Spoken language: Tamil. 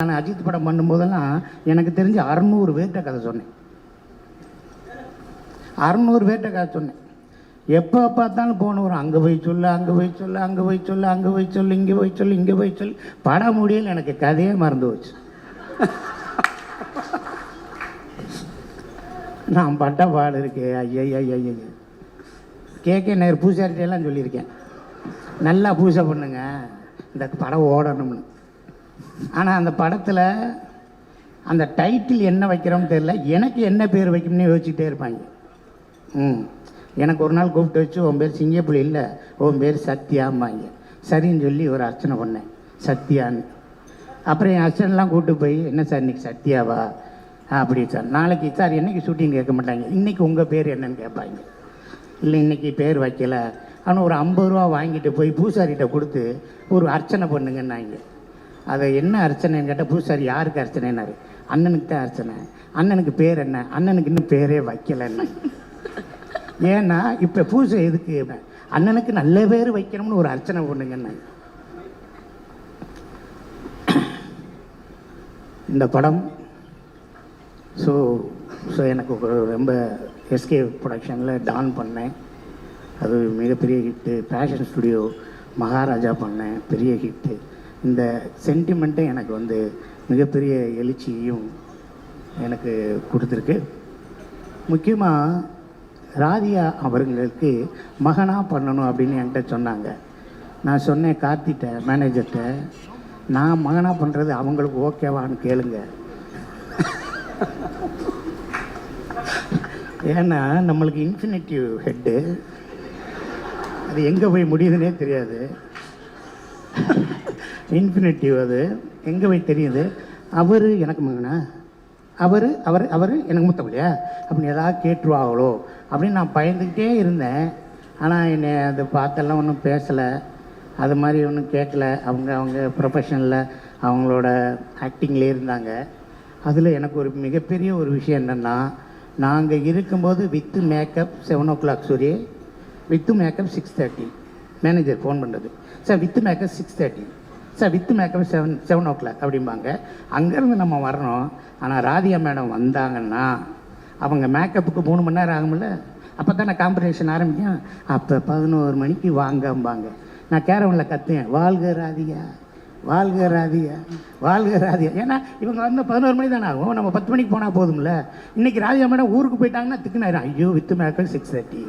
நான் அஜித் படம் பண்ணும்போதெல்லாம் எனக்கு தெரிஞ்சு 600 பேர்கிட்ட கதை சொன்னேன். 600 பேர்கிட்ட கதை சொன்னேன். எப்போ பார்த்தாலும் போன வரும், அங்கே போய் சொல்லு, அங்கே போய் சொல்லு, அங்கே போய் சொல்லு, அங்கே போய் சொல்லு, இங்கே போய் சொல்லு, இங்கே போய் சொல்லு. படம் முடியல, எனக்கு கதையே மறந்து போச்சு. நான் பட்ட பாடு இருக்கு. ஐயா கேட்க நேர் பூசாரிட்டையெல்லாம் சொல்லியிருக்கேன், நல்லா பூஜை பண்ணுங்க, இந்த படம் ஓடணும்னு. ஆனால் அந்த படத்தில் அந்த டைட்டில் என்ன வைக்கிறோம்னு தெரியல, எனக்கு என்ன பேர் வைக்கணும்னு யோசிச்சுட்டே இருப்பாங்க. எனக்கு ஒரு நாள் கூப்பிட்டு வச்சு, உன் பேர் சிங்கப்புலி இல்லை, உன் பேர் சத்யாம்பாங்க. சரின்னு சொல்லி ஒரு அர்ச்சனை பண்ணேன், சத்யான்னு. அப்புறம் என் அர்ச்சனைலாம் கூப்பிட்டு போய், என்ன சார் இன்றைக்கி சத்யாவா? அப்படி சார். நாளைக்கு சார் என்னைக்கு ஷூட்டிங் கேட்க மாட்டாங்க, இன்றைக்கி உங்கள் பேர் என்னன்னு கேட்பாங்க. இல்லை இன்றைக்கி பேர் வைக்கலை. ஆனால் ஒரு 50 ரூபா வாங்கிட்டு போய் பூசாரிகிட்ட கொடுத்து ஒரு அர்ச்சனை பண்ணுங்கன்னாங்க. அதை என்ன அர்ச்சனைன்னு கேட்டால், பூசாரி யாருக்கு அர்ச்சனைன்னாரு, அண்ணனுக்கு தான் அர்ச்சனை. அண்ணனுக்கு பேர் என்ன? அண்ணனுக்கு இன்னும் பேரே வைக்கலைன்னா. ஏன்னா இப்போ பூஜை எதுக்கு? அண்ணனுக்கு நல்ல பேர் வைக்கணும்னு ஒரு அர்ச்சனை பண்ணுங்கன்னு. இந்த படம் ஸோ எனக்கு ரொம்ப எஸ்கே ப்ரொடக்ஷனில் டான் பண்ணேன், அது மிகப்பெரிய ஹிட்டு. பேஷன் ஸ்டுடியோ மகாராஜா பண்ணேன், பெரிய ஹிட்டு. இந்த சென்டிமெண்ட்டை எனக்கு மிகப்பெரிய எழுச்சியையும் எனக்கு கொடுத்துருக்கு. முக்கியமாக ராதியா அவர்களுக்கு மகனாக பண்ணணும் அப்படின்னு என்கிட்ட சொன்னாங்க. நான் சொன்னேன் கார்த்திட்ட, மேனேஜர்கிட்ட, நான் மகனாக பண்ணுறது அவங்களுக்கு ஓகேவான்னு கேளுங்க. ஏன்னா நம்மளுக்கு இன்ஃபினிட்டிவ் ஹெட்டு, அது எங்கே போய் முடியுதுன்னே தெரியாது. இன்ஃபினிட்டிவ் அது எங்கே போய் தெரியுது. அவர் எனக்கு மகனா, அவர் அவர் அவர் எனக்கு மூத்தவளையா அப்படின்னு ஏதாவது கேட்டுருவாங்களோ அப்படின்னு நான் பயந்துக்கிட்டே இருந்தேன். ஆனால் என்னை அதை பார்த்தெல்லாம் ஒன்றும் பேசலை, அது மாதிரி ஒன்றும் கேட்கல. அவங்க ப்ரொஃபஷனில் அவங்களோட ஆக்டிங்லேயே இருந்தாங்க. அதில் எனக்கு ஒரு மிகப்பெரிய ஒரு விஷயம் என்னென்னா, நாங்கள் இருக்கும்போது வித்து மேக்கப் 7 o'clock சூரிய, வித்து மேக்கப் 6:30. மேனேஜர் ஃபோன் பண்ணுறது, sir with makeup 6:30, sir with makeup 7 o'clock அப்படிம்பாங்க. அங்கேருந்து நம்ம வரணும். ஆனால் ராதியா மேடம் வந்தாங்கன்னா அவங்க மேக்கப்புக்கு 3 மணி நேரம் ஆகும்ல, அப்போ தான் நான் காம்படிஷன் ஆரம்பிக்கும். அப்போ 11 மணிக்கு வாங்கம்பாங்க. நான் கேரவனில் கற்றுவேன், வாழ்க ராதியா, வாழ்க ராதியா, வாழ்க ராதியா. ஏன்னா இவங்க 11 மணி தானே ஆகும், நம்ம 10 மணிக்கு போனால் போதும்ல. இன்றைக்கி ராதியா மேடம் ஊருக்கு போயிட்டாங்கன்னா திக்குனாயிரும், ஐயோ வித்து மேக்கப் 6:30.